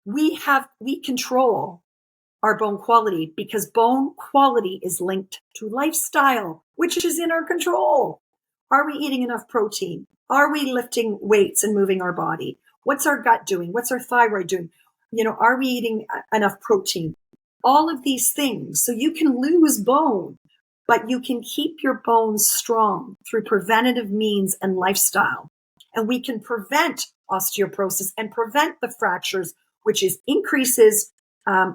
we control our bone quality because bone quality is linked to lifestyle, which is in our control. Are we eating enough protein? Are we lifting weights and moving our body? What's our gut doing? What's our thyroid doing? Are we eating enough protein? All of these things. So you can lose bone, but you can keep your bones strong through preventative means and lifestyle. And we can prevent osteoporosis and prevent the fractures, which increases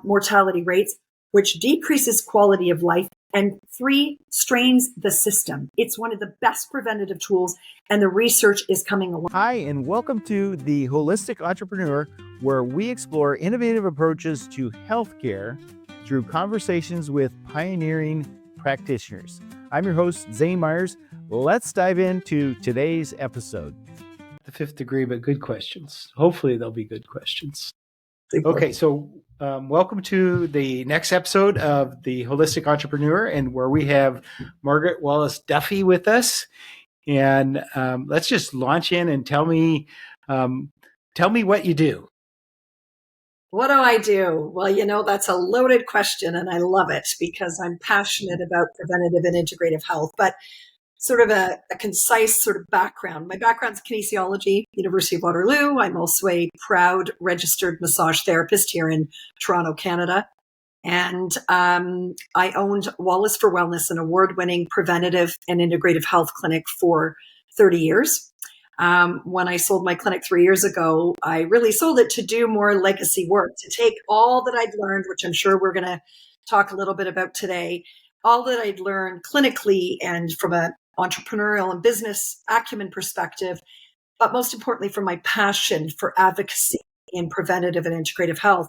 mortality rates, which decreases quality of life, and 3, strains the system. It's one of the best preventative tools, and the research is coming along. Hi, and welcome to The Holistic Entrepreneur, where we explore innovative approaches to healthcare through conversations with pioneering practitioners. I'm your host, Zane Myers. Let's dive into today's episode. The fifth degree, but good questions. Hopefully they'll be good questions. Okay, so welcome to the next episode of The Holistic Entrepreneur, and where we have Margaret Wallis-Duffy with us. And let's just launch in and tell me what you do. What do I do? Well, that's a loaded question, and I love it because I'm passionate about preventative and integrative health, but sort of a concise sort of background. My background's kinesiology, University of Waterloo. I'm also a proud registered massage therapist here in Toronto, Canada. And I owned Wallace for Wellness, an award-winning preventative and integrative health clinic for 30 years. When I sold my clinic 3 years ago, I really sold it to do more legacy work, to take all that I'd learned, which I'm sure we're going to talk a little bit about today, all that I'd learned clinically and from an entrepreneurial and business acumen perspective, but most importantly, from my passion for advocacy in preventative and integrative health.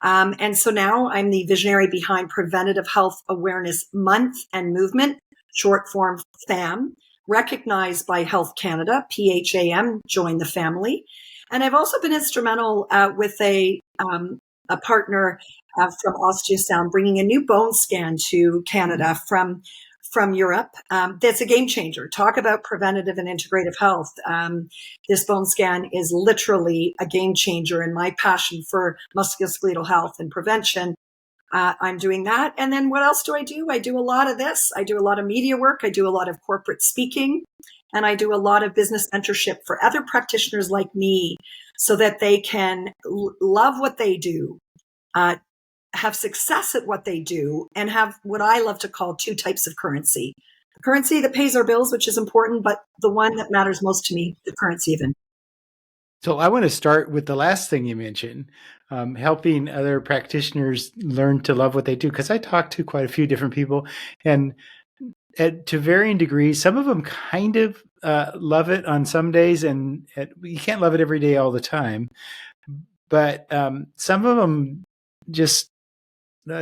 And so now I'm the visionary behind Preventative Health Awareness Month and Movement, short form PHAM, recognized by Health Canada, PHAM, join the family. And I've also been instrumental with a partner from OsteoSound, bringing a new bone scan to Canada from Europe. That's a game changer. Talk about preventative and integrative health. This bone scan is literally a game changer in my passion for musculoskeletal health and prevention. I'm doing that. And then what else do? I do a lot of this. I do a lot of media work. I do a lot of corporate speaking, and I do a lot of business mentorship for other practitioners like me so that they can love what they do, have success at what they do, and have what I love to call 2 types of currency. The currency that pays our bills, which is important, but the one that matters most to me, the currency of income. So I want to start with the last thing you mentioned, helping other practitioners learn to love what they do. Because I talk to quite a few different people, and to varying degrees, some of them kind of love it on some days, and you can't love it every day all the time. But some of them just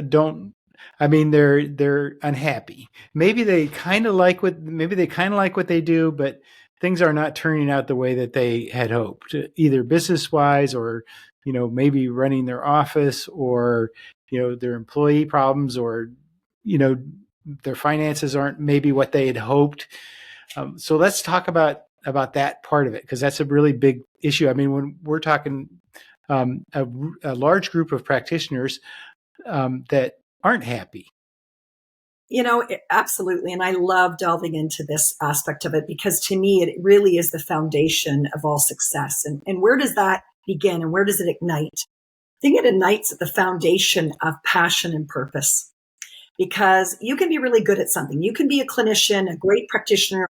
don't. I mean, they're unhappy. Maybe they kind of like what they do, but things are not turning out the way that they had hoped, either business wise or, maybe running their office, or, their employee problems, or, their finances aren't maybe what they had hoped. So let's talk about that part of it, because that's a really big issue. I mean, when we're talking a large group of practitioners that aren't happy. Absolutely. And I love delving into this aspect of it, because to me, it really is the foundation of all success. And where does that begin, and where does it ignite? I think it ignites at the foundation of passion and purpose, because you can be really good at something. You can be a clinician, a great practitioner,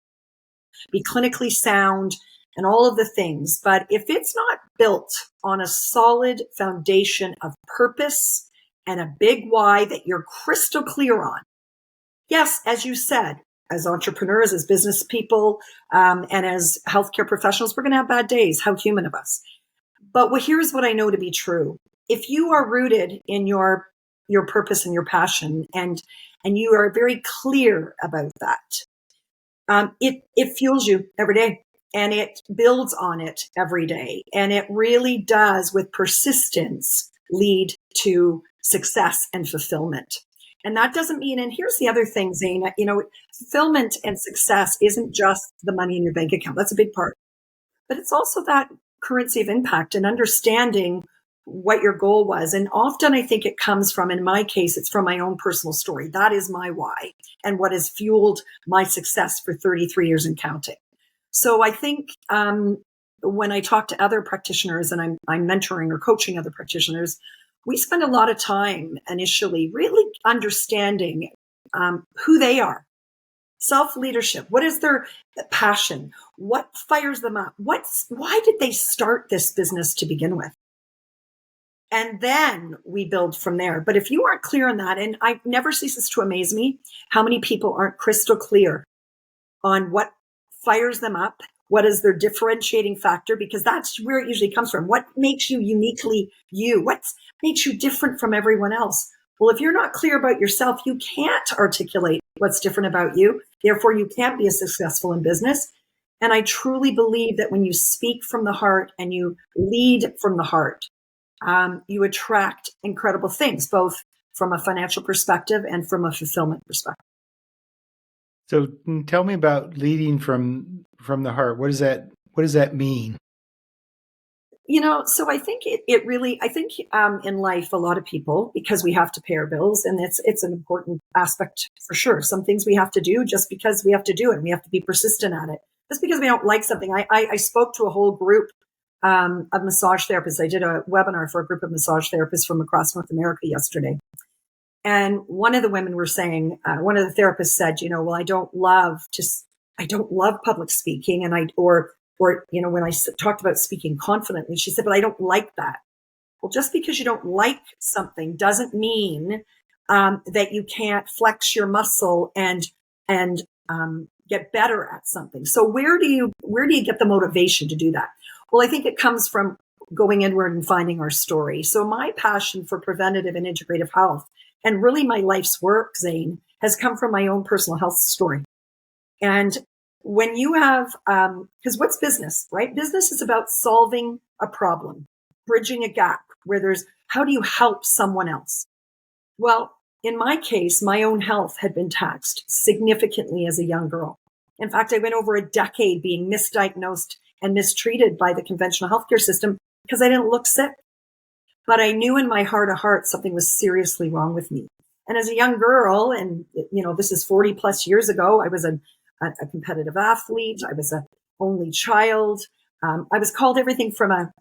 be clinically sound, and all of the things. But if it's not built on a solid foundation of purpose and a big why that you're crystal clear on, yes, as you said, as entrepreneurs, as business people, and as healthcare professionals, we're going to have bad days. How human of us. But here's what I know to be true. If you are rooted in your purpose and your passion, and you are very clear about that, it fuels you every day, and it builds on it every day. And it really does, with persistence, lead to success and fulfillment. And that doesn't mean, and here's the other thing, Zane, fulfillment and success isn't just the money in your bank account. That's a big part. But it's also that currency of impact and understanding what your goal was. And often I think it comes from, in my case, it's from my own personal story. That is my why and what has fueled my success for 33 years and counting. So I think when I talk to other practitioners and I'm mentoring or coaching other practitioners, we spend a lot of time initially really understanding who they are. Self-leadership. What is their passion? What fires them up? Why did they start this business to begin with? And then we build from there. But if you aren't clear on that, and I never ceases to amaze me how many people aren't crystal clear on what fires them up, what is their differentiating factor, because that's where it usually comes from. What makes you uniquely you? What makes you different from everyone else? Well, if you're not clear about yourself, you can't articulate what's different about you. Therefore, you can't be successful in business. And I truly believe that when you speak from the heart and you lead from the heart, you attract incredible things, both from a financial perspective and from a fulfillment perspective. So tell me about leading from the heart. What does that mean? So I think it really, in life, a lot of people, because we have to pay our bills, and it's an important aspect for sure. Some things we have to do just because we have to do it, and we have to be persistent at it. Just because we don't like something. I spoke to a whole group of massage therapists. I did a webinar for a group of massage therapists from across North America yesterday. And one of the women were saying, one of the therapists said, well, I don't love public speaking. And when I talked about speaking confidently, she said, but I don't like that. Well, just because you don't like something doesn't mean that you can't flex your muscle and get better at something. So where do you get the motivation to do that? Well, I think it comes from going inward and finding our story. So my passion for preventative and integrative health, and really my life's work, Zane, has come from my own personal health story. And when you have, because what's business, right? Business is about solving a problem, bridging a gap where how do you help someone else? Well, in my case, my own health had been taxed significantly as a young girl. In fact, I went over a decade being misdiagnosed and mistreated by the conventional healthcare system because I didn't look sick. But I knew in my heart of hearts something was seriously wrong with me. And as a young girl, and this is 40 plus years ago, I was a competitive athlete. I was an only child. I was called everything from a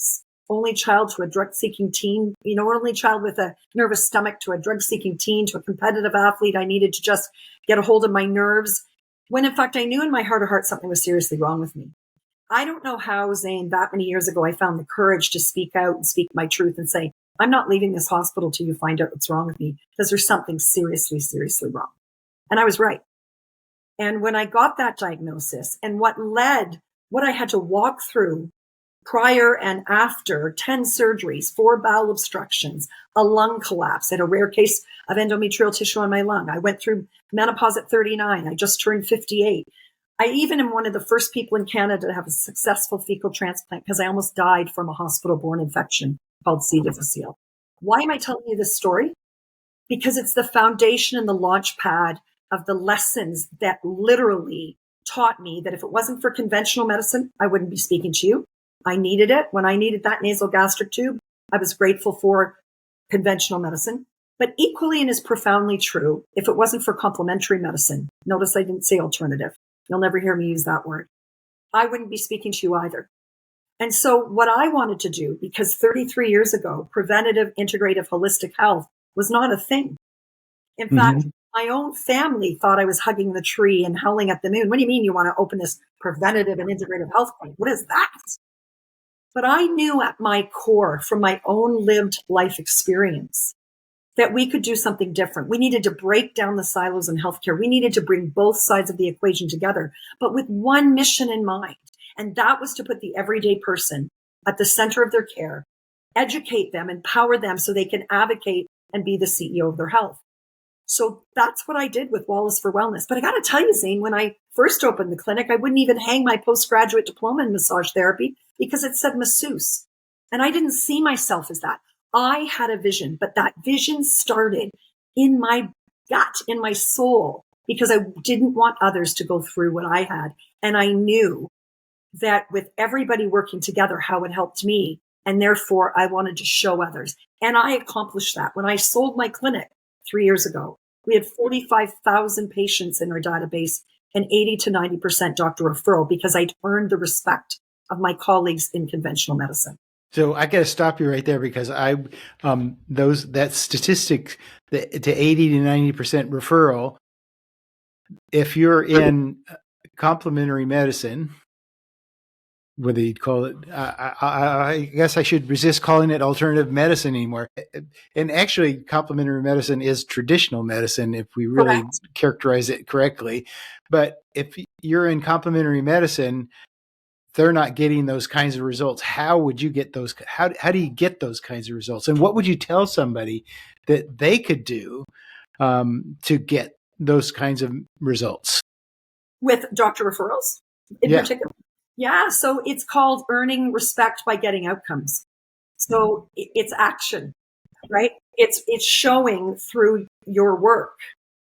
only child to a drug-seeking teen, only child with a nervous stomach to a drug-seeking teen to a competitive athlete. I needed to just get a hold of my nerves, when in fact I knew in my heart of hearts something was seriously wrong with me. I don't know how, Zane, that many years ago I found the courage to speak out and speak my truth and say, I'm not leaving this hospital till you find out what's wrong with me, because there's something seriously, seriously wrong. And I was right. And when I got that diagnosis and what I had to walk through prior and after 10 surgeries, 4 bowel obstructions, a lung collapse, and a rare case of endometrial tissue on my lung. I went through menopause at 39. I just turned 58. I even am one of the first people in Canada to have a successful fecal transplant because I almost died from a hospital-borne infection called C. difficile. Why am I telling you this story? Because it's the foundation and the launch pad of the lessons that literally taught me that if it wasn't for conventional medicine, I wouldn't be speaking to you. I needed it. When I needed that nasal gastric tube, I was grateful for conventional medicine. But equally and as profoundly true, if it wasn't for complementary medicine, notice I didn't say alternative. You'll never hear me use that word. I wouldn't be speaking to you either. And so what I wanted to do, because 33 years ago, preventative, integrative, holistic health was not a thing. In fact, my own family thought I was hugging the tree and howling at the moon. What do you mean you want to open this preventative and integrative health clinic? What is that? But I knew at my core, from my own lived life experience, that we could do something different. We needed to break down the silos in healthcare. We needed to bring both sides of the equation together, but with one mission in mind. And that was to put the everyday person at the center of their care, educate them, empower them so they can advocate and be the CEO of their health. So that's what I did with Wallis for Wellness. But I got to tell you, Zane, when I first opened the clinic, I wouldn't even hang my postgraduate diploma in massage therapy because it said masseuse. And I didn't see myself as that. I had a vision, but that vision started in my gut, in my soul, because I didn't want others to go through what I had. And I knew that with everybody working together, how it helped me. And therefore, I wanted to show others. And I accomplished that. When I sold my clinic 3 years ago, we had 45,000 patients in our database and 80 to 90% doctor referral because I'd earned the respect of my colleagues in conventional medicine. So I got to stop you right there because that statistic to 80 to 90% referral, if you're in complementary medicine, whether you'd call it, I guess I should resist calling it alternative medicine anymore. And actually, complementary medicine is traditional medicine if we really characterize it correctly. But if you're in complementary medicine, they're not getting those kinds of results. How would you get those? How do you get those kinds of results? And what would you tell somebody that they could do to get those kinds of results? With doctor referrals in particular? Yeah, so it's called earning respect by getting outcomes. So it's action, right? It's showing through your work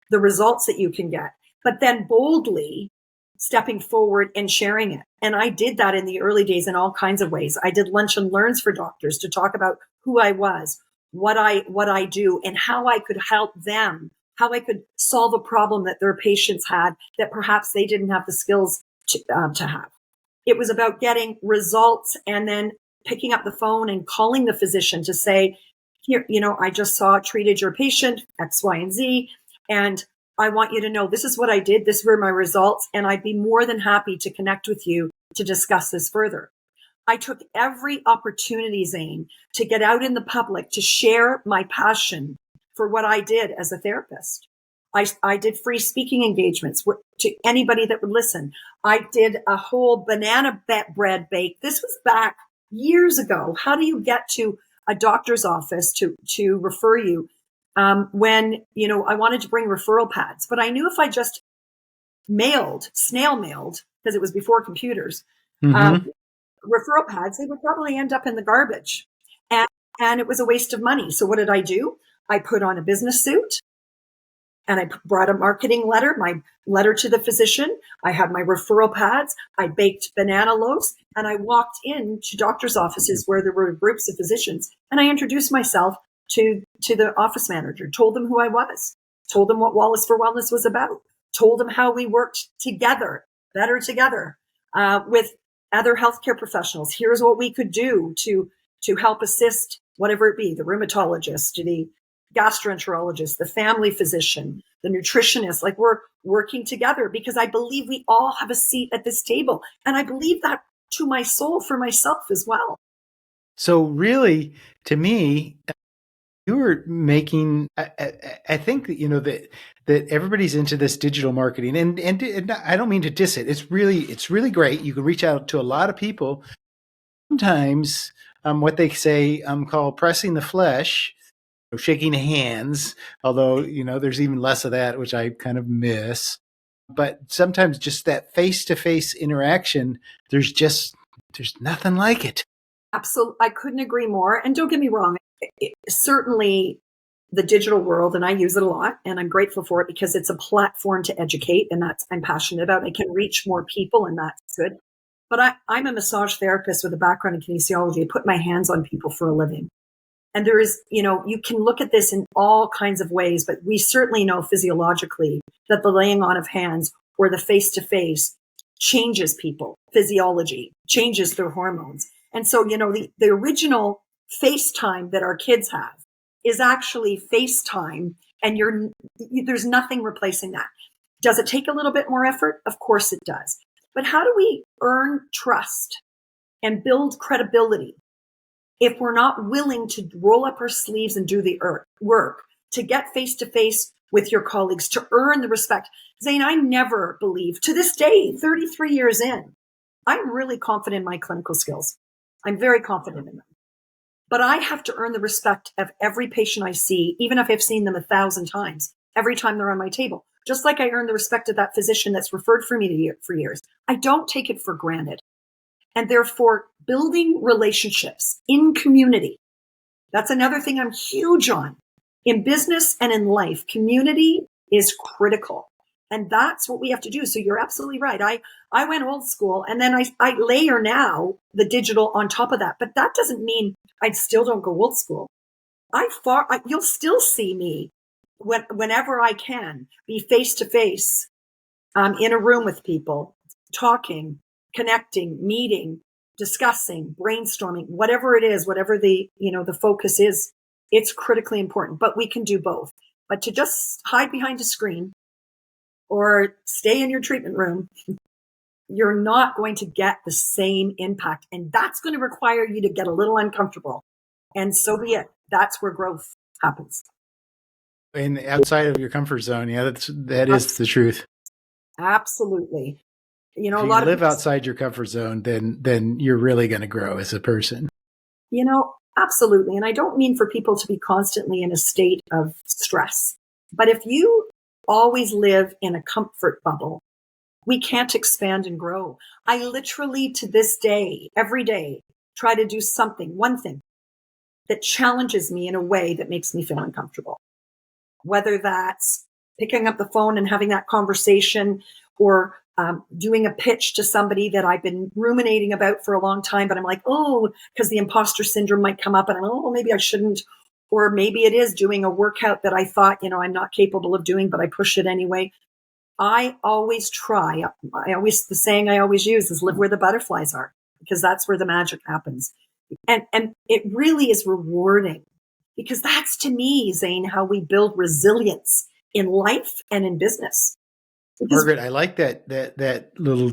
the results that you can get, but then boldly stepping forward and sharing it. And I did that in the early days in all kinds of ways. I did lunch and learns for doctors to talk about who I was, what I do, and how I could help them, how I could solve a problem that their patients had that perhaps they didn't have the skills to have. It was about getting results and then picking up the phone and calling the physician to say, here, I just treated your patient X, Y, and Z, and I want you to know this is what I did. This were my results, and I'd be more than happy to connect with you to discuss this further. I took every opportunity, Zane, to get out in the public to share my passion for what I did as a therapist. I did free speaking engagements to anybody that would listen. I did a whole banana bread bake. This was back years ago. How do you get to a doctor's office to refer you when, I wanted to bring referral pads, but I knew if I just snail mailed, because it was before computers, referral pads, they would probably end up in the garbage. And it was a waste of money. So what did I do? I put on a business suit. And I brought a marketing letter, my letter to the physician. I had my referral pads. I baked banana loaves, and I walked into doctors' offices where there were groups of physicians. And I introduced myself to the office manager, told them who I was, told them what Wallace for Wellness was about, told them how we worked together, better together, with other healthcare professionals. Here's what we could do to help assist, whatever it be, the rheumatologist, the gastroenterologist, the family physician, the nutritionist. Like, we're working together because I believe we all have a seat at this table. And I believe that to my soul for myself as well. So really, to me, you were making, I think that, that everybody's into this digital marketing, and I don't mean to diss it. It's really great. You can reach out to a lot of people. Sometimes what they say call pressing the flesh, shaking hands, although, there's even less of that, which I kind of miss. But sometimes just that face-to-face interaction, there's nothing like it. Absolutely. I couldn't agree more. And don't get me wrong, certainly the digital world, and I use it a lot, and I'm grateful for it because it's a platform to educate, and that's I'm passionate about. I can reach more people, and that's good. But I'm a massage therapist with a background in kinesiology. I put my hands on people for a living. And there is, you can look at this in all kinds of ways, but we certainly know physiologically that the laying on of hands or the face-to-face changes people. Physiology changes their hormones. And so, the original FaceTime that our kids have is actually FaceTime, and there's nothing replacing that. Does it take a little bit more effort? Of course it does. But how do we earn trust and build credibility if we're not willing to roll up our sleeves and do the work to get face-to-face with your colleagues, to earn the respect? Zane, I never believe, to this day, 33 years in, I'm really confident in my clinical skills. I'm very confident in them. But I have to earn the respect of every patient I see, even if I've seen them 1,000 times, every time they're on my table. Just like I earn the respect of that physician that's referred for me for years. I don't take it for granted. And therefore, building relationships in community, that's another thing I'm huge on. In business and in life, community is critical. And that's what we have to do. So you're absolutely right. I went old school, and then I layer now the digital on top of that. But that doesn't mean I still don't go old school. You'll still see me whenever I can be face to face, in a room with people, talking, connecting, meeting, discussing, brainstorming, whatever it is, whatever the focus is, it's critically important. But we can do both. But to just hide behind a screen or stay in your treatment room, you're not going to get the same impact. And that's going to require you to get a little uncomfortable. And so be it. That's where growth happens. And outside of your comfort zone, yeah, that is the truth. Absolutely. If you live outside your comfort zone, then you're really going to grow as a person. Absolutely. And I don't mean for people to be constantly in a state of stress. But if you always live in a comfort bubble, we can't expand and grow. I literally, to this day, every day, try to do one thing that challenges me in a way that makes me feel uncomfortable. Whether that's picking up the phone and having that conversation, or doing a pitch to somebody that I've been ruminating about for a long time, but I'm like, because the imposter syndrome might come up, and I'm maybe I shouldn't. Or maybe it is doing a workout that I thought, I'm not capable of doing, but I push it anyway. I always try. The saying I always use is live where the butterflies are, because that's where the magic happens. And it really is rewarding, because that's, to me, Zane, how we build resilience in life and in business. Because Margaret, I like that little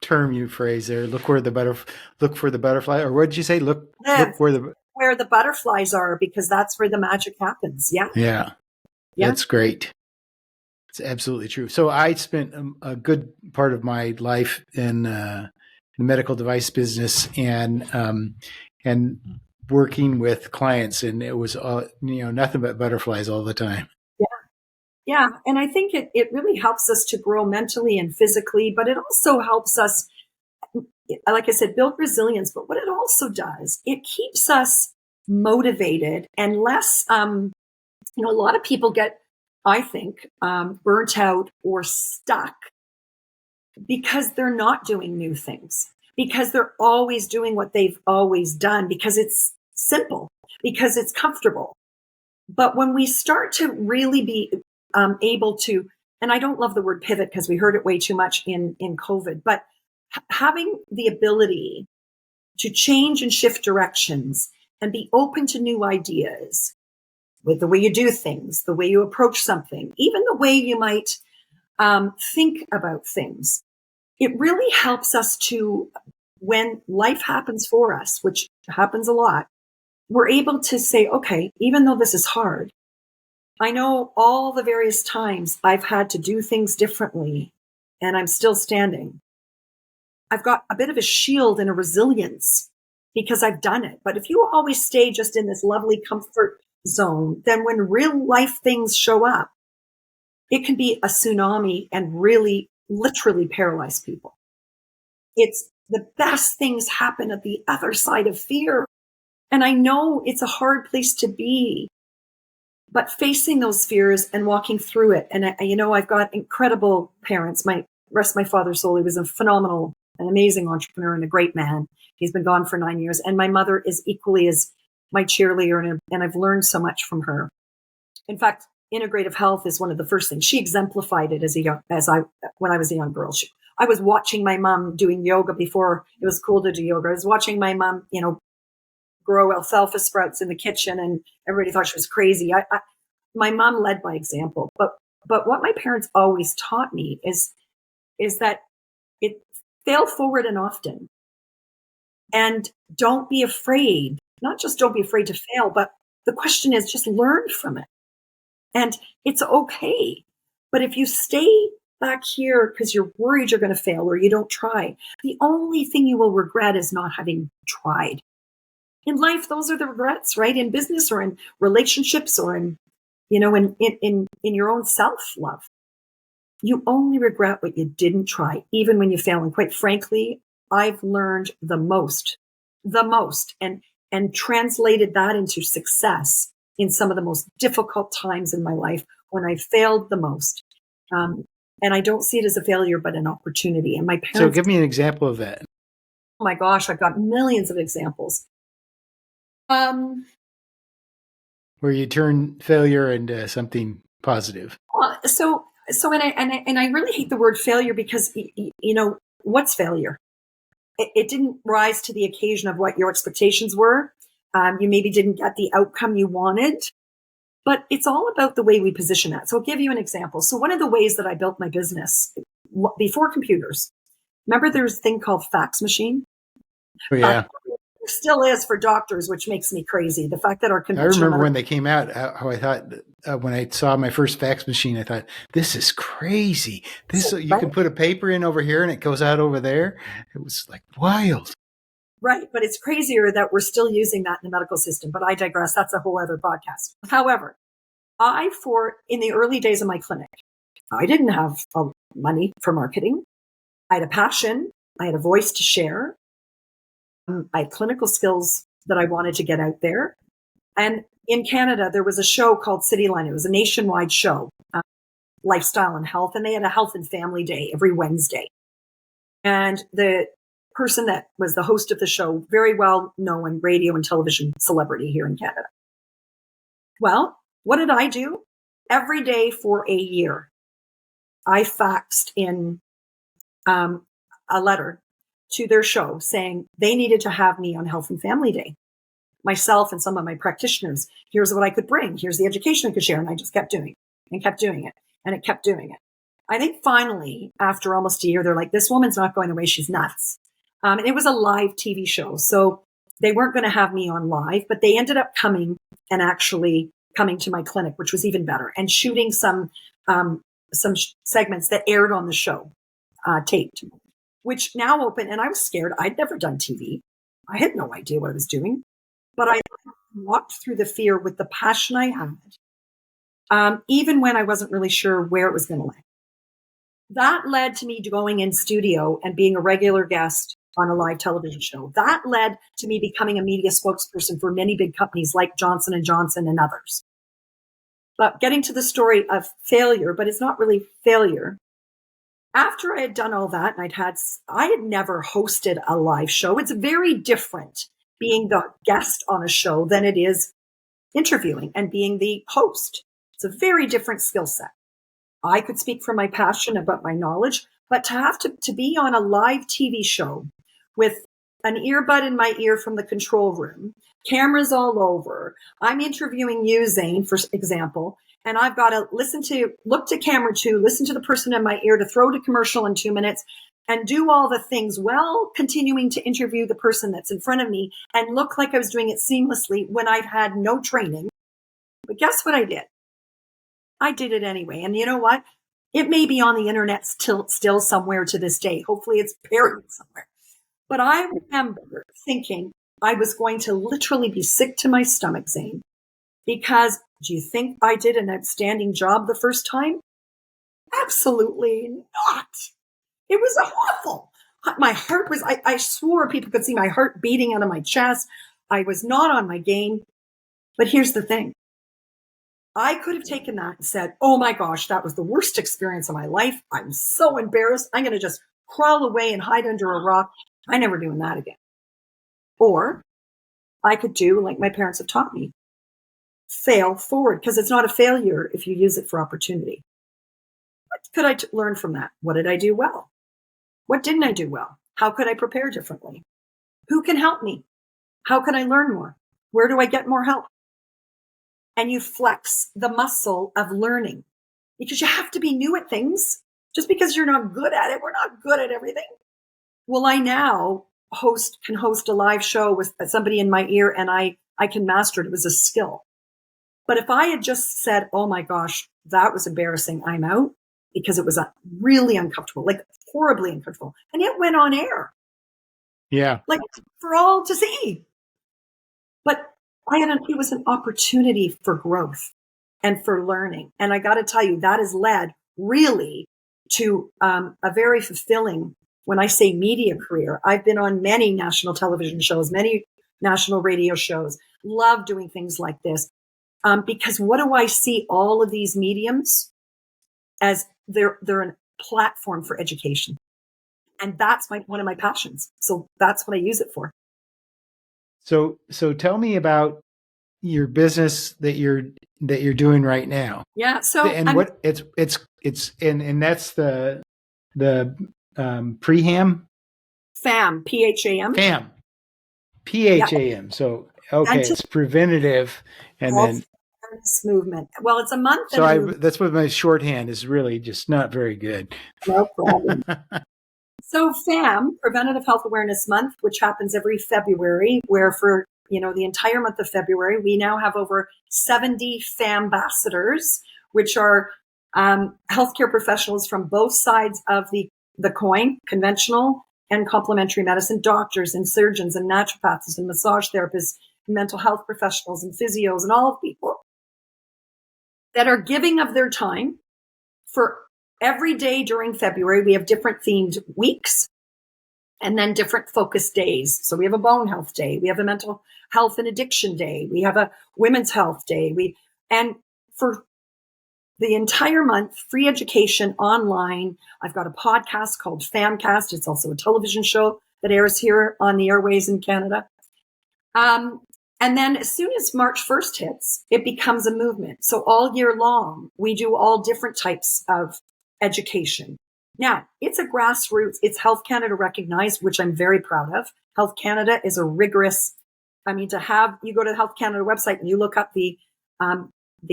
term you phrase there. Look for the butterfly, or what did you say? Look where the butterflies are, because that's where the magic happens. Yeah. That's great. It's absolutely true. So I spent a good part of my life in the medical device business, and working with clients, and it was nothing but butterflies all the time. Yeah. And I think it really helps us to grow mentally and physically, but it also helps us, like I said, build resilience. But what it also does, it keeps us motivated and less, a lot of people get, I think, burnt out or stuck because they're not doing new things, because they're always doing what they've always done, because it's simple, because it's comfortable. But when we start to really be able to, and I don't love the word pivot because we heard it way too much in COVID, but having the ability to change and shift directions and be open to new ideas with the way you do things, the way you approach something, even the way you might think about things, it really helps us to, when life happens for us, which happens a lot, we're able to say, okay, even though this is hard, I know all the various times I've had to do things differently, and I'm still standing. I've got a bit of a shield and a resilience because I've done it. But if you always stay just in this lovely comfort zone, then when real life things show up, it can be a tsunami and really literally paralyze people. It's the best things happen at the other side of fear. And I know it's a hard place to be, but facing those fears and walking through it. And I've got incredible parents. Rest my father's soul. He was a phenomenal, an amazing entrepreneur and a great man. He's been gone for 9 years. And my mother is equally as my cheerleader, and I've learned so much from her. In fact, integrative health is one of the first things. She exemplified it when I was a young girl. I was watching my mom doing yoga before it was cool to do yoga. I was watching my mom, grow alfalfa sprouts in the kitchen, and everybody thought she was crazy. My mom led by example, but what my parents always taught me is that it fail forward and often, and don't be afraid. Not just don't be afraid to fail, but the question is just learn from it. And it's okay. But if you stay back here because you're worried you're going to fail or you don't try, the only thing you will regret is not having tried. In life, those are the regrets, right? In business or in relationships or in your own self-love. You only regret what you didn't try, even when you fail. And quite frankly, I've learned the most, and translated that into success in some of the most difficult times in my life when I failed the most. And I don't see it as a failure, but an opportunity. And my parents. So give me an example of that. Oh my gosh, I've got millions of examples. Where you turn failure into something positive. So and I really hate the word failure because, you know, what's failure? It didn't rise to the occasion of what your expectations were. You maybe didn't get the outcome you wanted, but it's all about the way we position that. So I'll give you an example. So one of the ways that I built my business before computers, remember there's a thing called fax machine? Oh, yeah. There still is for doctors, which makes me crazy. The fact that our I remember when they came out, how I thought, when I saw my first fax machine, I thought, this is crazy. You can put a paper in over here and it goes out over there. It was like wild. Right. But it's crazier that we're still using that in the medical system. But I digress. That's a whole other podcast. However, in the early days of my clinic, I didn't have money for marketing. I had a passion. I had a voice to share. I had clinical skills that I wanted to get out there. And in Canada, there was a show called Cityline. It was a nationwide show, lifestyle and health. And they had a health and family day every Wednesday. And the person that was the host of the show, very well known radio and television celebrity here in Canada. Well, what did I do? Every day for a year, I faxed in a letter to their show saying they needed to have me on Health and Family Day. Myself and some of my practitioners, here's what I could bring. Here's the education I could share. And I just kept doing it and kept doing it and it kept doing it. I think finally, after almost a year, they're like, this woman's not going away. She's nuts. And it was a live TV show. So they weren't going to have me on live, but they ended up coming to my clinic, which was even better, and shooting some segments that aired on the show, taped, which now open. And I was scared. I'd never done TV. I had no idea what I was doing, but I walked through the fear with the passion I had, even when I wasn't really sure where it was going to land. That led to me going in studio and being a regular guest on a live television show. That led to me becoming a media spokesperson for many big companies like Johnson & Johnson and others. But getting to the story of failure, but it's not really failure. After I had done all that, and I had never hosted a live show. It's very different being the guest on a show than it is interviewing and being the host. It's a very different skill set. I could speak from my passion about my knowledge, but to have to be on a live TV show with an earbud in my ear from the control room, cameras all over. I'm interviewing you, Zane, for example, and I've got to look to camera 2, listen to the person in my ear, to throw to commercial in 2 minutes, and do all the things while continuing to interview the person that's in front of me and look like I was doing it seamlessly when I've had no training. But guess what I did? I did it anyway. And you know what? It may be on the internet still somewhere to this day. Hopefully it's buried somewhere. But I remember thinking I was going to literally be sick to my stomach, Zane, because do you think I did an outstanding job the first time? Absolutely not. It was awful. My heart was, I swore people could see my heart beating out of my chest. I was not on my game. But here's the thing. I could have taken that and said, oh my gosh, that was the worst experience of my life. I'm so embarrassed. I'm going to just crawl away and hide under a rock. I'm never doing that again. Or I could do like my parents have taught me, fail forward, because it's not a failure if you use it for opportunity. What could I learn from that? What did I do well? What didn't I do well? How could I prepare differently? Who can help me? How can I learn more? Where do I get more help? And you flex the muscle of learning, because you have to be new at things. Just because you're not good at it, we're not good at everything. Well, I now can host a live show with somebody in my ear, and I can master it. It was a skill. But if I had just said, oh my gosh, that was embarrassing, I'm out, because it was really uncomfortable, like horribly uncomfortable. And it went on air. Yeah. Like for all to see. But it was an opportunity for growth and for learning. And I got to tell you, that has led really to a very fulfilling, when I say media career. I've been on many national television shows, many national radio shows, love doing things like this. Because what do I see all of these mediums? as they're a platform for education. And that's one of my passions. So that's what I use it for. So tell me about your business that you're doing right now. Yeah. So and what it's and that's the PHAM? PHAM, PHAM. PHAM. PHAM. Yeah. So okay, it's preventative and Health then Awareness Movement. Well, it's a month. So that's what my shorthand is, really just not very good. No problem. So PHAM, Preventative Health Awareness Month, which happens every February, where for the entire month of February, we now have over 70 PHAM ambassadors, which are healthcare professionals from both sides of the coin, conventional and complementary medicine, doctors and surgeons and naturopaths and massage therapists, and mental health professionals and physios and all of people that are giving of their time for every day during February. We have different themed weeks and then different focus days. So we have a bone health day. We have a mental health and addiction day. We have a women's health day. And for the entire month, free education online. I've got a podcast called Famcast. It's also a television show that airs here on the airways in Canada. And then as soon as March 1st hits, it becomes a movement. So all year long, we do all different types of education. Now, it's a grassroots, it's Health Canada recognized, which I'm very proud of. Health Canada is a rigorous, you go to the Health Canada website and you look up the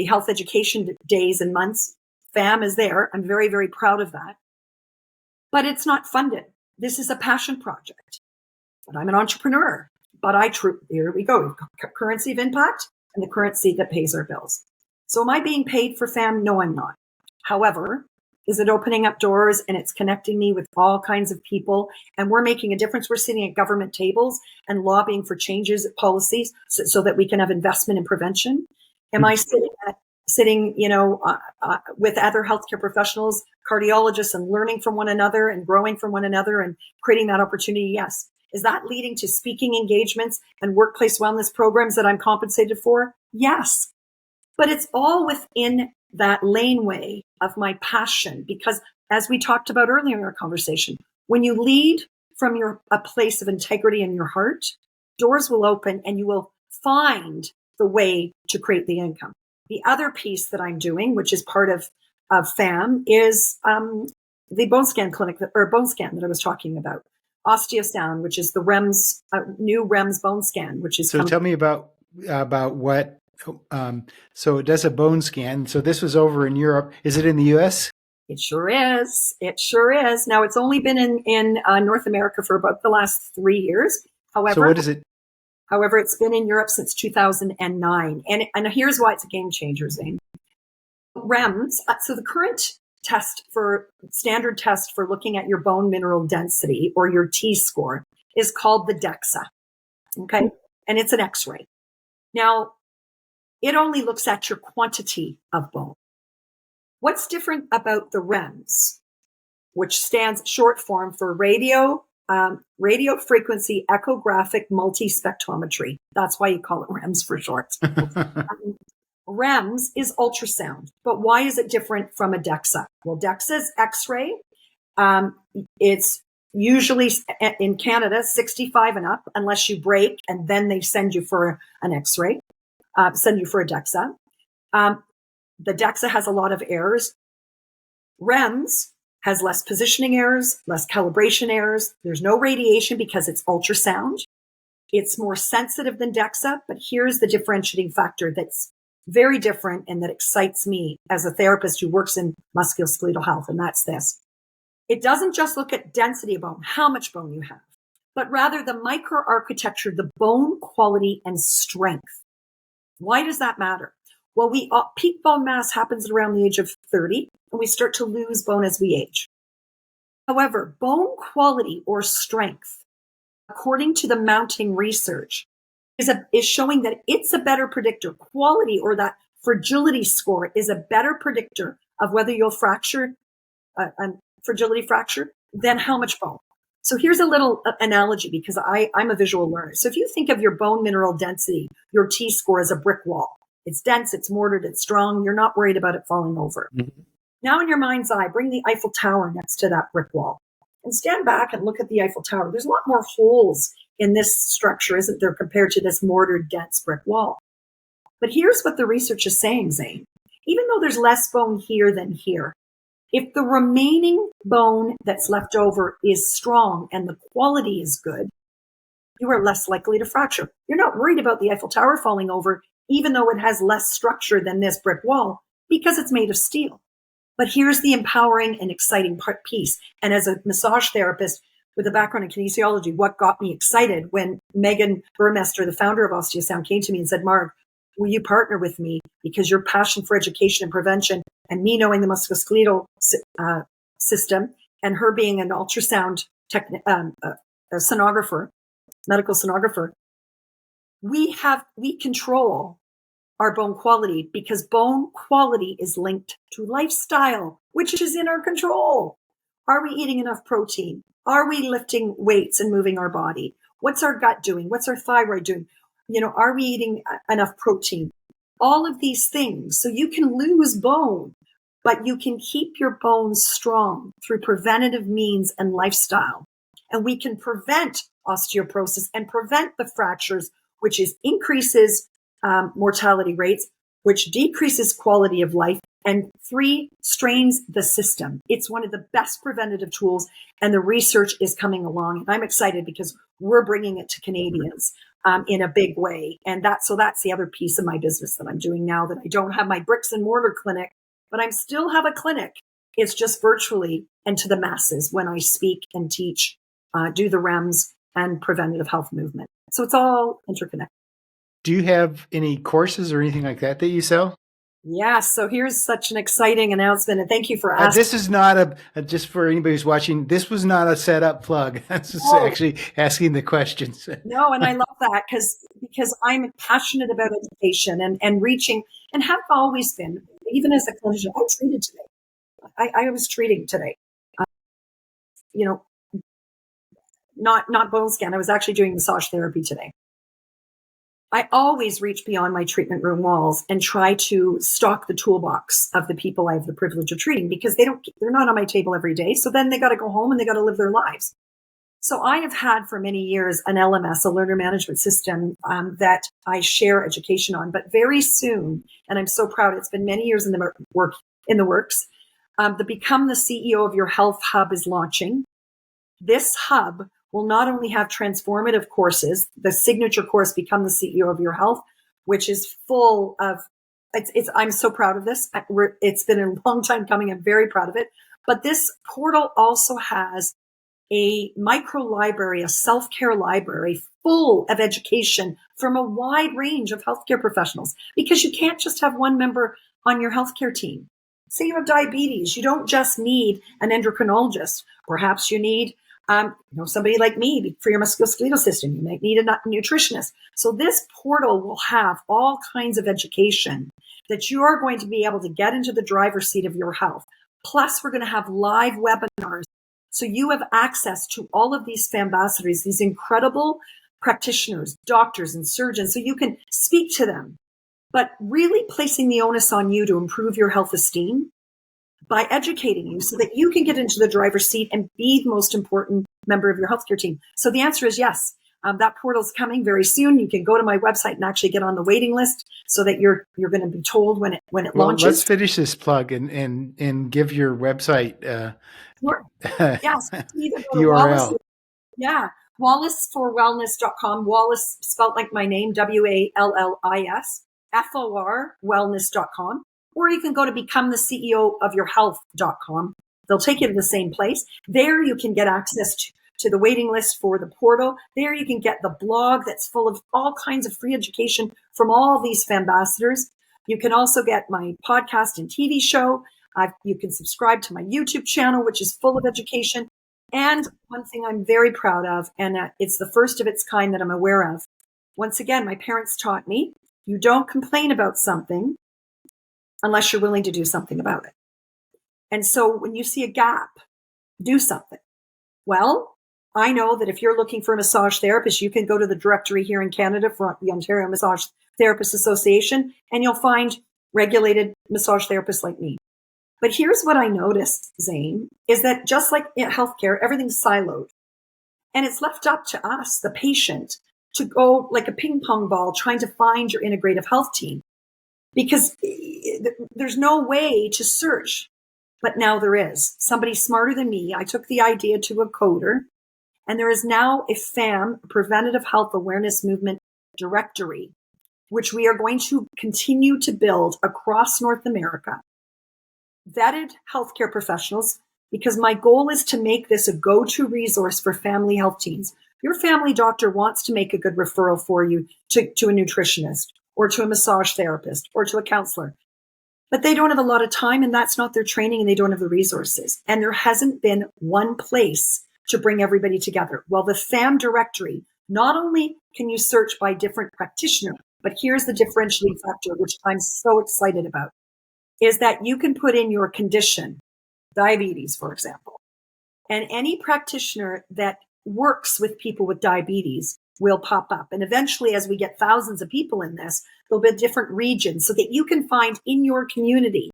health education days and months, PHAM is there. I'm very, very proud of that. But it's not funded. This is a passion project. But I'm an entrepreneur. But here we go. Currency of impact and the currency that pays our bills. So am I being paid for PHAM? No, I'm not. However, is it opening up doors and it's connecting me with all kinds of people, and we're making a difference. We're sitting at government tables and lobbying for changes at policies so that we can have investment in prevention. Am I sitting with other healthcare professionals, cardiologists, and learning from one another and growing from one another and creating that opportunity? Yes. Is that leading to speaking engagements and workplace wellness programs that I'm compensated for? Yes. But it's all within that laneway of my passion, because as we talked about earlier in our conversation, when you lead from a place of integrity in your heart, doors will open and you will find the way to create the income. The other piece that I'm doing, which is part of PHAM, is the bone scan clinic bone scan that I was talking about. Osteosound, which is the REMS, new REMS bone scan, which is. So tell me about what. So it does a bone scan. So this was over in Europe. Is it in the U.S.? It sure is. It sure is. Now it's only been in North America for about the last 3 years. However, so what is it? However, it's been in Europe since 2009, and here's why it's a game changer, Zane. REMS. So the current standard test for looking at your bone mineral density or your T-score is called the DEXA. Okay. And it's an X-ray. Now, it only looks at your quantity of bone. What's different about the REMS, which stands short form for radio frequency echographic multispectrometry? That's why you call it REMS for short. REMS is ultrasound, but why is it different from a DEXA? Well, DEXA is X-ray. It's usually in Canada 65 and up, unless you break, and then they send you for an X-ray, send you for a DEXA. The DEXA has a lot of errors. REMS has less positioning errors, less calibration errors. There's no radiation because it's ultrasound. It's more sensitive than DEXA, but here's the differentiating factor that's very different and that excites me as a therapist who works in musculoskeletal health, and that's this. It doesn't just look at density of bone, how much bone you have, but rather the microarchitecture, the bone quality and strength. Why does that matter? Well, peak bone mass happens around the age of 30, and we start to lose bone as we age. However, bone quality or strength, according to the mounting research, is showing that it's a better predictor. Quality, or that fragility score, is a better predictor of whether you'll fracture a fragility fracture than how much bone. So here's a little analogy, because I'm a visual learner. So if you think of your bone mineral density, your T-score as a brick wall. It's dense, it's mortared, it's strong. You're not worried about it falling over. Mm-hmm. Now in your mind's eye, bring the Eiffel Tower next to that brick wall and stand back and look at the Eiffel Tower. There's a lot more holes in this structure, isn't there, compared to this mortared, dense brick wall. But here's what the research is saying, Zane. Even though there's less bone here than here, if the remaining bone that's left over is strong and the quality is good, you are less likely to fracture. You're not worried about the Eiffel Tower falling over, even though it has less structure than this brick wall, because it's made of steel. But here's the empowering and exciting piece. And as a massage therapist with a background in kinesiology, what got me excited when Megan Burmester, the founder of OsteoSound, came to me and said, Marg, will you partner with me? Because your passion for education and prevention and me knowing the musculoskeletal system and her being an ultrasound sonographer, medical sonographer, we control our bone quality because bone quality is linked to lifestyle, which is in our control. Are we eating enough protein? Are we lifting weights and moving our body? What's our gut doing? What's our thyroid doing? Are we eating enough protein? All of these things. So you can lose bone, but you can keep your bones strong through preventative means and lifestyle. And we can prevent osteoporosis and prevent the fractures, which increases mortality rates, which decreases quality of life, and 3, strains the system. It's one of the best preventative tools, and the research is coming along. And I'm excited because we're bringing it to Canadians in a big way. And that's the other piece of my business that I'm doing now, that I don't have my bricks and mortar clinic, but I still have a clinic. It's just virtually and to the masses when I speak and teach, do the REMS and preventative health movement. So it's all interconnected. Do you have any courses or anything like that you sell? Yeah, so here's such an exciting announcement, and thank you for asking. This is not just for anybody who's watching, this was not a setup plug. This is actually asking the questions. No, and I love that because I'm passionate about education and reaching, and have always been, even as a clinician. I treated today. I was treating today. Not bone scan. I was actually doing massage therapy today. I always reach beyond my treatment room walls and try to stock the toolbox of the people I have the privilege of treating, because they're not on my table every day. So then they got to go home and they got to live their lives. So I have had for many years an LMS, a learner management system, that I share education on, but very soon, and I'm so proud, it's been many years in the works. The Become the CEO of Your Health Hub is launching. This hub will not only have transformative courses, the signature course, Become the CEO of Your Health, which is full of, I'm so proud of this. It's been a long time coming. I'm very proud of it. But this portal also has a micro library, a self-care library full of education from a wide range of healthcare professionals, because you can't just have one member on your healthcare team. Say you have diabetes, you don't just need an endocrinologist. Perhaps you need somebody like me for your musculoskeletal system. You might need a nutritionist. So this portal will have all kinds of education that you are going to be able to get into the driver's seat of your health. Plus, we're going to have live webinars. So you have access to all of these ambassadors, these incredible practitioners, doctors, and surgeons. So you can speak to them, but really placing the onus on you to improve your health esteem by educating you so that you can get into the driver's seat and be the most important member of your healthcare team. So the answer is yes. That portal's coming very soon. You can go to my website and actually get on the waiting list so that you're going to be told when it launches. Let's finish this plug and give your website sure. Yes. URL. Wallis4wellness.com. Wallis spelled like my name, WALLIS, FOR wellness.com. Or you can go to becometheceoofyourhealth.com. They'll take you to the same place. There you can get access to the waiting list for the portal. There you can get the blog that's full of all kinds of free education from all these ambassadors. You can also get my podcast and TV show. You can subscribe to my YouTube channel, which is full of education. And one thing I'm very proud of, and it's the first of its kind that I'm aware of. Once again, my parents taught me, you don't complain about something unless you're willing to do something about it. And so when you see a gap, do something. Well, I know that if you're looking for a massage therapist, you can go to the directory here in Canada for the Ontario Massage Therapists Association, and you'll find regulated massage therapists like me. But here's what I noticed, Zane, is that just like in healthcare, everything's siloed. And it's left up to us, the patient, to go like a ping pong ball trying to find your integrative health team. Because there's no way to search. But now there is. Somebody smarter than me. I took the idea to a coder, and there is now a PHAM, Preventative Health Awareness Movement directory, which we are going to continue to build across North America. Vetted healthcare professionals, because my goal is to make this a go-to resource for family health teams. Your family doctor wants to make a good referral for you to a nutritionist or to a massage therapist or to a counselor. But they don't have a lot of time, and that's not their training, and they don't have the resources. And there hasn't been one place to bring everybody together. Well, the PHAM directory, not only can you search by different practitioner, but here's the differentiating factor, which I'm so excited about, is that you can put in your condition, diabetes, for example, and any practitioner that works with people with diabetes will pop up. And eventually, as we get thousands of people in this, there'll be different regions so that you can find in your community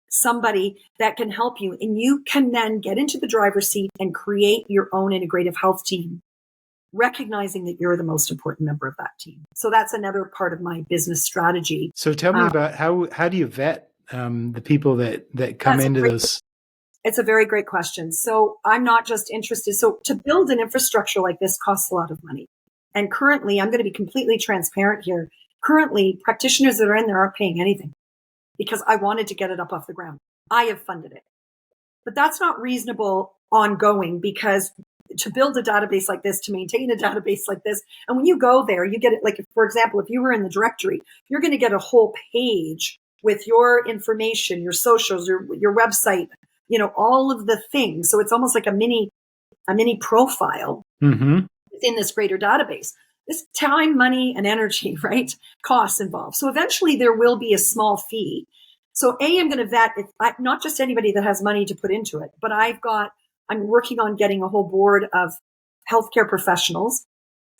somebody that can help you. And you can then get into the driver's seat and create your own integrative health team, recognizing that you're the most important member of that team. So that's another part of my business strategy. So tell me about how do you vet the people that come into those? It's a very great question. So I'm not just interested. So to build an infrastructure like this costs a lot of money. And currently, I'm going to be completely transparent here. Currently, practitioners that are in there aren't paying anything because I wanted to get it up off the ground. I have funded it. But that's not reasonable ongoing, because to build a database like this, to maintain a database like this, and when you go there, you get it. Like, for example, if you were in the directory, you're going to get a whole page with your information, your socials, your website, all of the things. So it's almost like a mini profile within this greater database. This time, money, and energy, right? Costs involved. So eventually there will be a small fee. So I'm going to vet not just anybody that has money to put into it, but I'm working on getting a whole board of healthcare professionals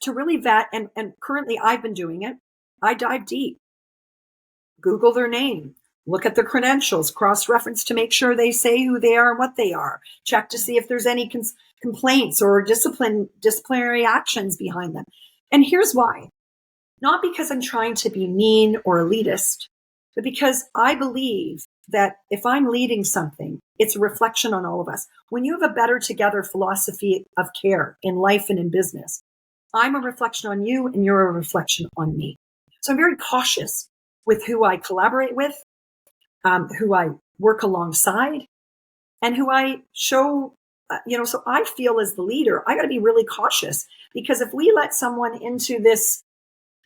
to really vet. And currently I've been doing it. I dive deep, Google their name, look at their credentials, cross-reference to make sure they say who they are and what they are, check to see if there's any complaints or disciplinary actions behind them. And here's why. Not because I'm trying to be mean or elitist, but because I believe that if I'm leading something, it's a reflection on all of us. When you have a better together philosophy of care in life and in business, I'm a reflection on you and you're a reflection on me. So I'm very cautious with who I collaborate with, who I work alongside, and who I show, so I feel as the leader, I got to be really cautious, because if we let someone into this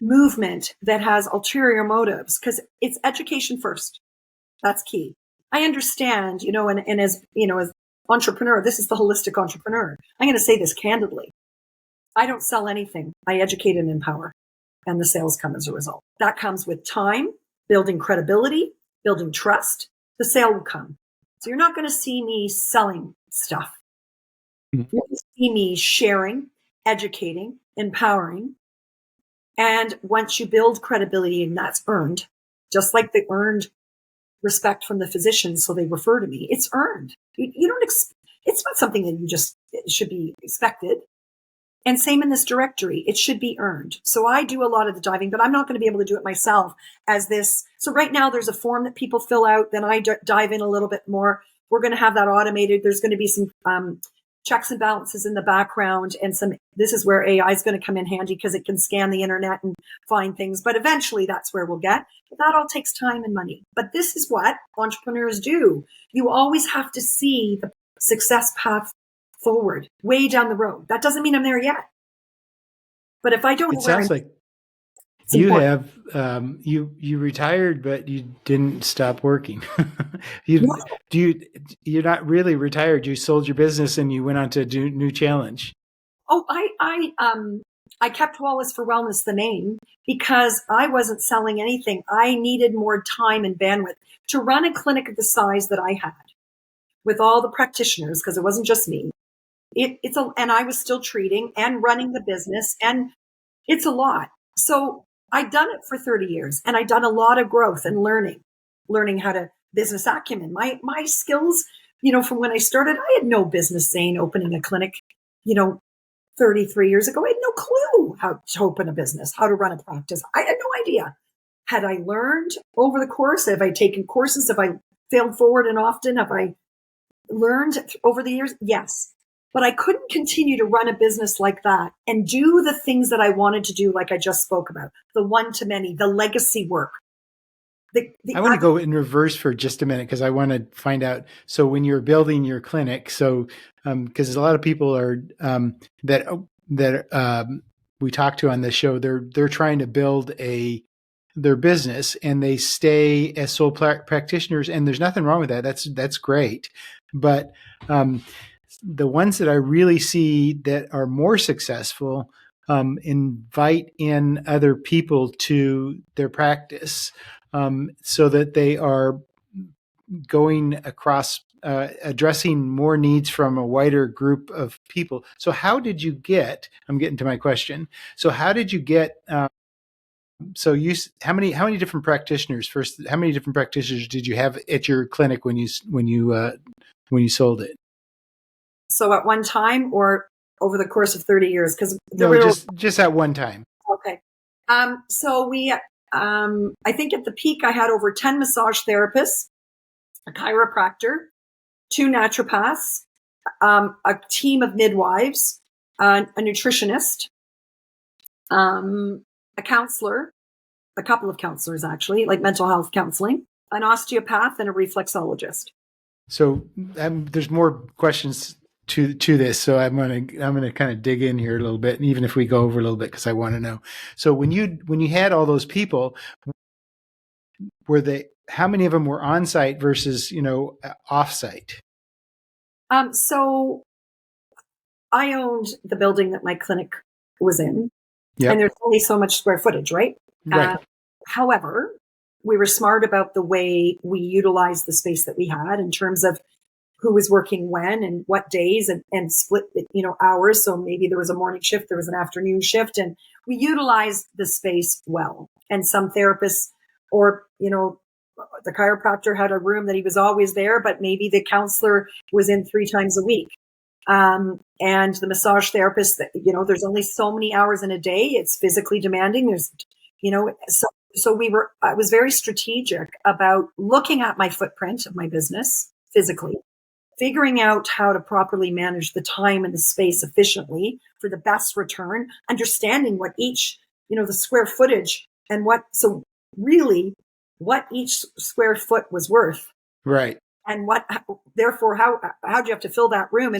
movement that has ulterior motives, because it's education first, that's key. I understand, and as entrepreneur, this is the holistic entrepreneur. I'm going to say this candidly. I don't sell anything. I educate and empower, and the sales come as a result. That comes with time, building credibility, building trust. The sale will come. So you're not going to see me selling stuff. You're going to see me sharing, educating, empowering. And once you build credibility, and that's earned, just like they earned respect from the physicians, so they refer to me, it's earned. You don't it's not something that you just, it should be expected. And same in this directory, it should be earned. So I do a lot of the diving, but I'm not going to be able to do it myself as this. So right now there's a form that people fill out. Then I dive in a little bit more. We're going to have that automated. There's going to be some checks and balances in the background, and this is where AI is going to come in handy, because it can scan the internet and find things. But eventually that's where we'll get. But that all takes time and money. But this is what entrepreneurs do. You always have to see the success path forward, way down the road. That doesn't mean I'm there yet. But if I don't, it sounds like you have you retired, but you didn't stop working. You're not really retired. You sold your business and you went on to do new challenge. Oh, I kept Wallace for Wellness the name because I wasn't selling anything. I needed more time and bandwidth to run a clinic of the size that I had with all the practitioners, because it wasn't just me. And I was still treating and running the business, and it's a lot. So I'd done it for 30 years, and I'd done a lot of growth and learning how to business acumen, my skills, from when I started. I had no business, Zane, opening a clinic, 33 years ago. I had no clue how to open a business, how to run a practice. I had no idea. Had I learned over the course? Have I taken courses? Have I failed forward and often? Have I learned over the years? Yes. But I couldn't continue to run a business like that and do the things that I wanted to do, like I just spoke about, the one-to-many, the legacy work. I want to go in reverse for just a minute because I want to find out. So when you're building your clinic, so because a lot of people are that we talk to on this show, they're trying to build their business and they stay as sole practitioners, and there's nothing wrong with that. That's great, but the ones that I really see that are more successful invite in other people to their practice. So that they are going across, addressing more needs from a wider group of people. So how did you get, I'm getting to my question. So how did you get, how many different practitioners first, how many different practitioners did you have at your clinic when you sold it? So at one time or over the course of 30 years? Just at one time. Okay. So we, I think at the peak, I had over 10 massage therapists, a chiropractor, 2 naturopaths, a team of midwives, a nutritionist, a counselor, a couple of counselors actually, like mental health counseling, an osteopath, and a reflexologist. So there's more questions to this, so I'm gonna kind of dig in here a little bit, and even if we go over a little bit, because I want to know. So when you had all those people, how many of them were on site versus off site? So I owned the building that my clinic was in, yep. And there's only so much square footage, right? Right. However, we were smart about the way we utilized the space that we had in terms of who was working when and what days and split, hours. So maybe there was a morning shift, there was an afternoon shift, and we utilized the space well. And some therapists or, the chiropractor had a room that he was always there, but maybe the counselor was in 3 times a week. And the massage therapist, there's only so many hours in a day. It's physically demanding. There's, so I was very strategic about looking at my footprint of my business physically, figuring out how to properly manage the time and the space efficiently for the best return, understanding what each, the square footage and what each square foot was worth. Right. And therefore, how do you have to fill that room?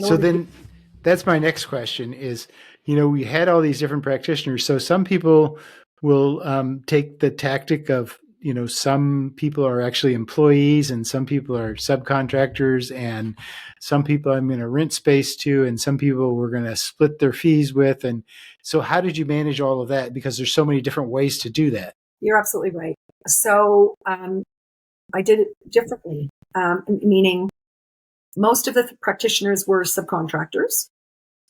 That's my next question is, we had all these different practitioners. So some people will take the tactic of, some people are actually employees and some people are subcontractors and some people I'm going to rent space to and some people we're going to split their fees with. And so how did you manage all of that? Because there's so many different ways to do that. You're absolutely right. So I did it differently, meaning most of the practitioners were subcontractors.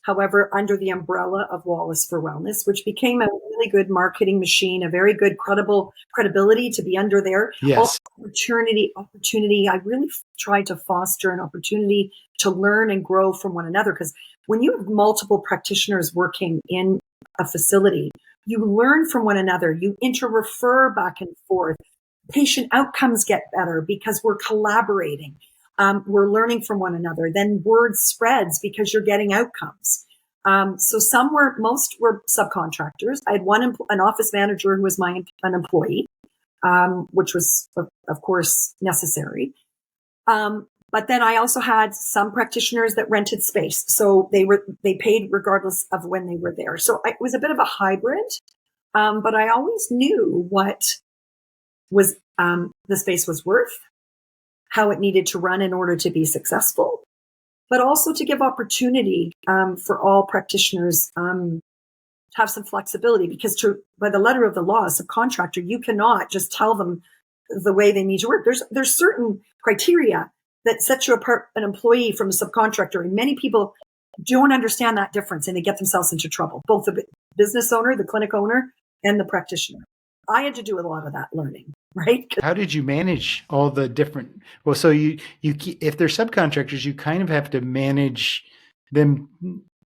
However, under the umbrella of Wallis for Wellness, which became a really good marketing machine, a very good credibility to be under there. Yes. Also, opportunity. I really tried to foster an opportunity to learn and grow from one another. Because when you have multiple practitioners working in a facility, you learn from one another. You inter-refer back and forth. Patient outcomes get better because we're collaborating. We're learning from one another. Then word spreads because you're getting outcomes. So most were subcontractors. I had an office manager who was an employee, which was of course necessary. But then I also had some practitioners that rented space. So they paid regardless of when they were there. So it was a bit of a hybrid. But I always knew what was the space was worth, how it needed to run in order to be successful, but also to give opportunity for all practitioners to have some flexibility, because by the letter of the law, as a subcontractor, you cannot just tell them the way they need to work. There's certain criteria that set you apart, an employee from a subcontractor, and many people don't understand that difference and they get themselves into trouble, both the business owner, the clinic owner, and the practitioner. I had to do a lot of that learning, right? How did you manage all the different? Well, so you if they're subcontractors, you kind of have to manage them,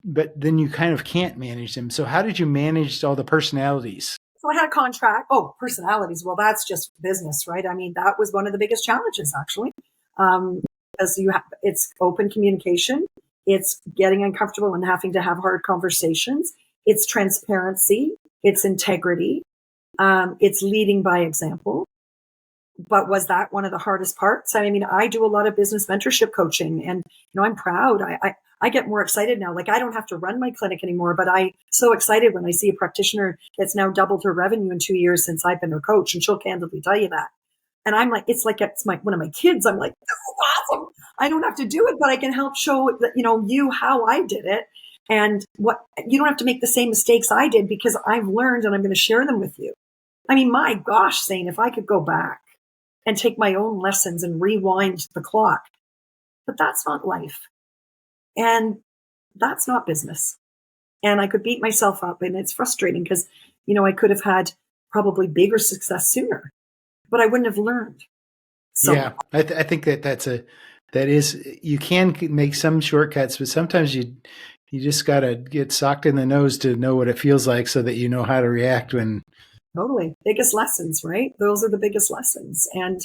but then you kind of can't manage them. So how did you manage all the personalities? So I had a contract. Oh, personalities. Well, that's just business, right? I mean, that was one of the biggest challenges, actually, because it's open communication, it's getting uncomfortable and having to have hard conversations, it's transparency, it's integrity, it's leading by example. But was that one of the hardest parts? I mean, I do a lot of business mentorship coaching, and I'm proud. I get more excited now. Like, I don't have to run my clinic anymore, but I'm so excited when I see a practitioner that's now doubled her revenue in 2 years since I've been her coach, and she'll candidly tell you that. And I'm like, it's one of my kids. I'm like, this is awesome. I don't have to do it, but I can help show that, you how I did it, and what you don't have to make the same mistakes I did, because I've learned and I'm going to share them with you. I mean, my gosh, Zane, if I could go back and take my own lessons and rewind the clock. But that's not life. And that's not business. And I could beat myself up, and it's frustrating because, I could have had probably bigger success sooner, but I wouldn't have learned. So yeah, I think that is, you can make some shortcuts, but sometimes you just got to get socked in the nose to know what it feels like so that you know how to react when. Totally. Biggest lessons, right? Those are the biggest lessons. And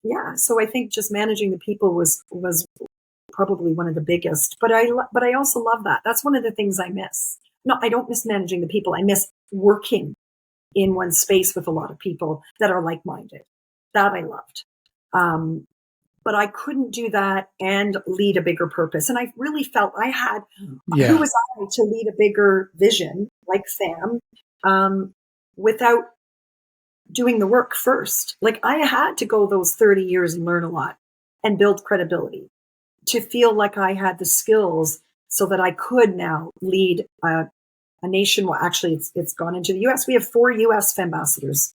yeah, so I think just managing the people was probably one of the biggest, but I also love that. That's one of the things I miss. No, I don't miss managing the people. I miss working in one space with a lot of people that are like-minded. That I loved. But I couldn't do that and lead a bigger purpose. And I really felt I had, who was I to lead a bigger vision like PHAM, without doing the work first. Like, I had to go those 30 years and learn a lot and build credibility to feel like I had the skills so that I could now lead a nation. Well, actually, it's gone into the U.S. We have 4 U.S. ambassadors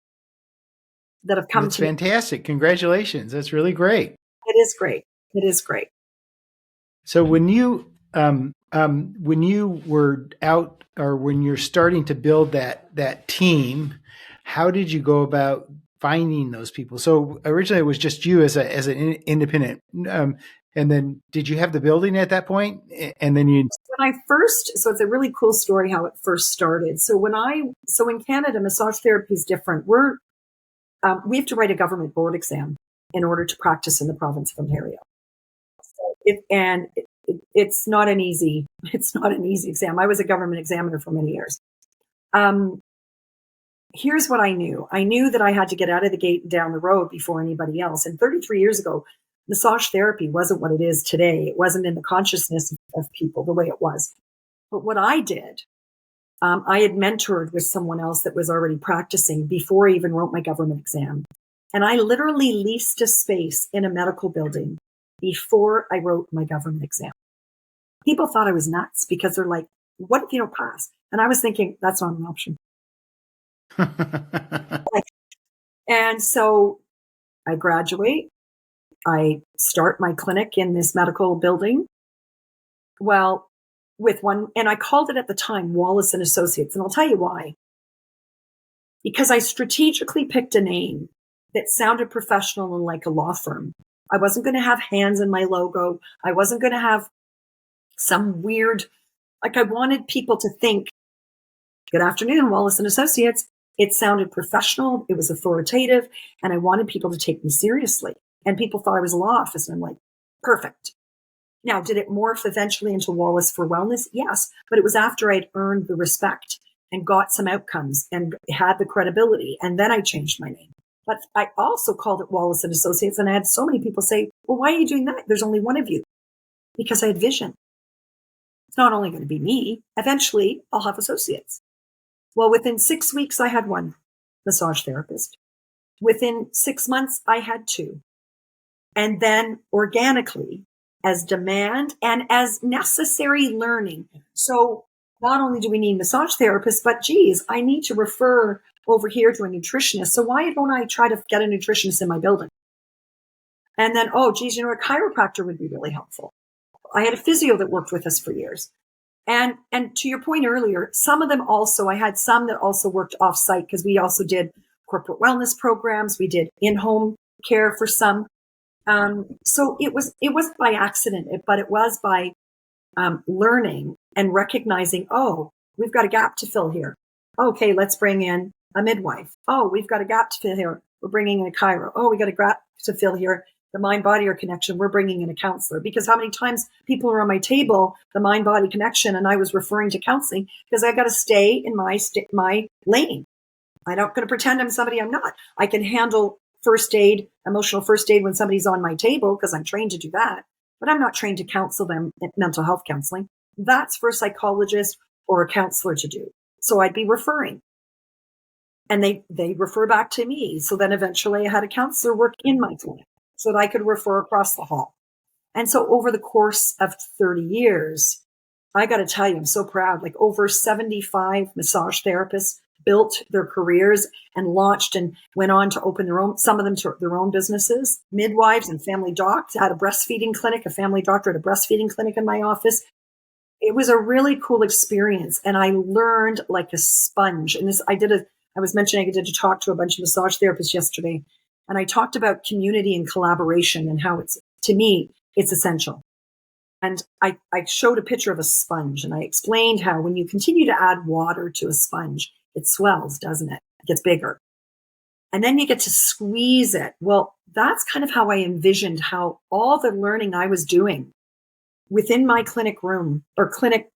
that have come. That's fantastic. Congratulations. That's really great. It is great. It is great. So when you were out, or when you're starting to build that team, how did you go about finding those people? So originally it was just you as an independent, and then did you have the building at that point? And then so it's a really cool story how it first started. So in Canada, massage therapy is different. We have to write a government board exam in order to practice in the province of Ontario. It's not an easy exam. I was a government examiner for many years. Here's what I knew. I knew that I had to get out of the gate and down the road before anybody else. And 33 years ago, massage therapy wasn't what it is today. It wasn't in the consciousness of people the way it was. But what I did, I had mentored with someone else that was already practicing before I even wrote my government exam. And I literally leased a space in a medical building before I wrote my government exam. People thought I was nuts because they're like, what if you don't pass? And I was thinking, that's not an option. And so I graduate. I start my clinic in this medical building. Well, and I called it at the time Wallis and Associates. And I'll tell you why. Because I strategically picked a name that sounded professional and like a law firm. I wasn't going to have hands in my logo. I wasn't going to have some weird, I wanted people to think, good afternoon, Wallis and Associates. It sounded professional. It was authoritative. And I wanted people to take me seriously. And people thought I was a law office. And I'm like, perfect. Now, did it morph eventually into Wallis for Wellness? Yes. But it was after I'd earned the respect and got some outcomes and had the credibility. And then I changed my name. But I also called it Wallis and Associates. And I had so many people say, well, why are you doing that? There's only one of you. Because I had vision. It's not only going to be me. Eventually, I'll have associates. Well, within 6 weeks, I had 1 massage therapist. Within 6 months, I had 2. And then organically, as demand and as necessary learning. So not only do we need massage therapists, but geez, I need to refer over here to a nutritionist. So why don't I try to get a nutritionist in my building? And then, oh, geez, a chiropractor would be really helpful. I had a physio that worked with us for years. And to your point earlier, some of them also, I had some that also worked off site because we also did corporate wellness programs. We did in-home care for some. So it wasn't by accident, but it was by learning and recognizing, oh, we've got a gap to fill here. Okay, let's bring in a midwife. Oh, we've got a gap to fill here. We're bringing in a chiro. Oh, we got a gap to fill here. The mind-body connection. We're bringing in a counselor. Because how many times people are on my table, the mind-body connection, and I was referring to counseling because I got to stay in my lane. I'm not going to pretend I'm somebody I'm not. I can handle first aid, emotional first aid when somebody's on my table because I'm trained to do that. But I'm not trained to counsel them in mental health counseling. That's for a psychologist or a counselor to do. So I'd be referring. And they refer back to me. So then eventually I had a counselor work in my clinic so that I could refer across the hall. And so over the course of 30 years, I got to tell you, I'm so proud, like over 75 massage therapists built their careers and launched and went on to open some of them to their own businesses. Midwives and family docs. I had a breastfeeding clinic, a family doctor at a breastfeeding clinic in my office. It was a really cool experience. And I learned like a sponge. And I was mentioning I did a talk to a bunch of massage therapists yesterday. And I talked about community and collaboration and how to me, it's essential. And I showed a picture of a sponge and I explained how when you continue to add water to a sponge, it swells, doesn't it? It gets bigger. And then you get to squeeze it. Well, that's kind of how I envisioned how all the learning I was doing within my clinic room or clinic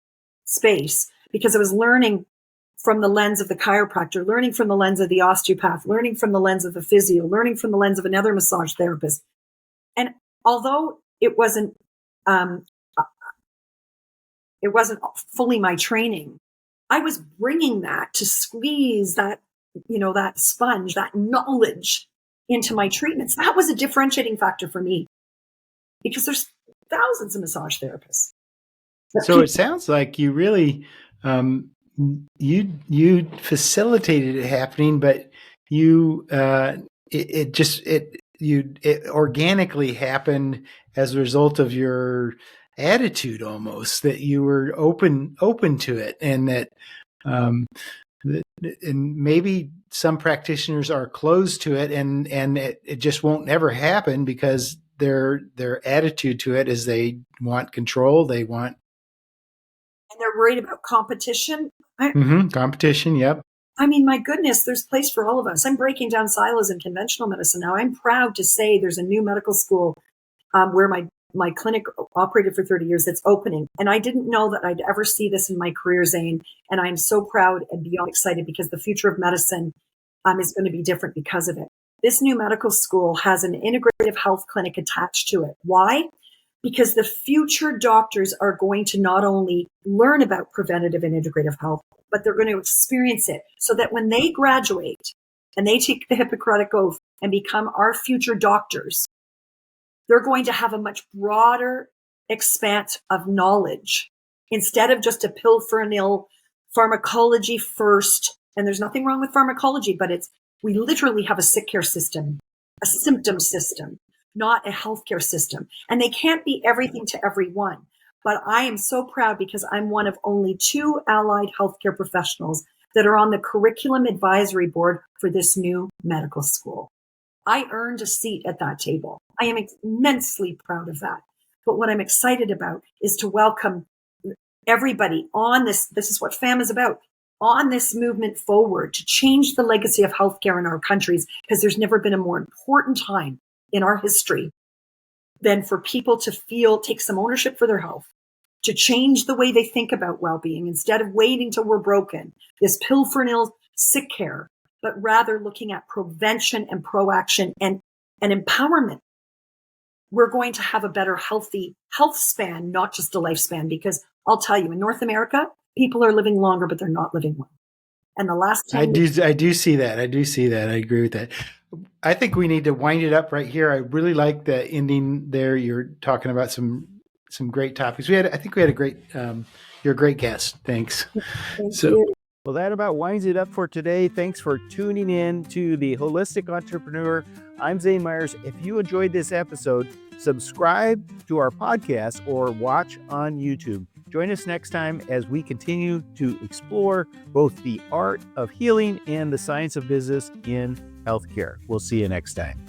space, because I was learning from the lens of the chiropractor, learning from the lens of the osteopath, learning from the lens of the physio, learning from the lens of another massage therapist. And although it wasn't fully my training, I was bringing that to squeeze that, that sponge, that knowledge into my treatments. That was a differentiating factor for me because there's thousands of massage therapists. So it sounds like you really, you facilitated it happening, but it organically happened as a result of your attitude, almost that you were open to it, and that and maybe some practitioners are closed to it, and it just won't ever happen because their attitude to it is they want control, and they're worried about competition. Competition, yep. I mean, my goodness, there's place for all of us. I'm breaking down silos in conventional medicine now. I'm proud to say there's a new medical school where my clinic operated for 30 years that's opening. And I didn't know that I'd ever see this in my career, Zane. And I'm so proud and beyond excited because the future of medicine is going to be different because of it. This new medical school has an integrative health clinic attached to it. Why? Because the future doctors are going to not only learn about preventative and integrative health, but they're going to experience it so that when they graduate and they take the Hippocratic Oath and become our future doctors, they're going to have a much broader expanse of knowledge instead of just a pill for an ill pharmacology first. And there's nothing wrong with pharmacology, but we literally have a sick care system, a symptom system, not a healthcare system. And they can't be everything to everyone. But I am so proud because I'm one of only 2 allied healthcare professionals that are on the curriculum advisory board for this new medical school. I earned a seat at that table. I am immensely proud of that. But what I'm excited about is to welcome everybody on this. This is what PHAM is about, on this movement forward to change the legacy of healthcare in our countries, because there's never been a more important time in our history than for people to take some ownership for their health, to change the way they think about well-being instead of waiting till we're broken, this pill for an ill sick care, but rather looking at prevention and proaction and empowerment. We're going to have a better healthy health span, not just a lifespan, because I'll tell you, in North America, people are living longer, but they're not living well. And the last 10 years, I do see that. I agree with that. I think we need to wind it up right here. I really like the ending there. You're talking about some great topics. I think we had a great, you're a great guest. Thanks. Thank you. Well, that about winds it up for today. Thanks for tuning in to The Holistic Entrepreneur. I'm Zane Myers. If you enjoyed this episode, subscribe to our podcast or watch on YouTube. Join us next time as we continue to explore both the art of healing and the science of business in healthcare. We'll see you next time.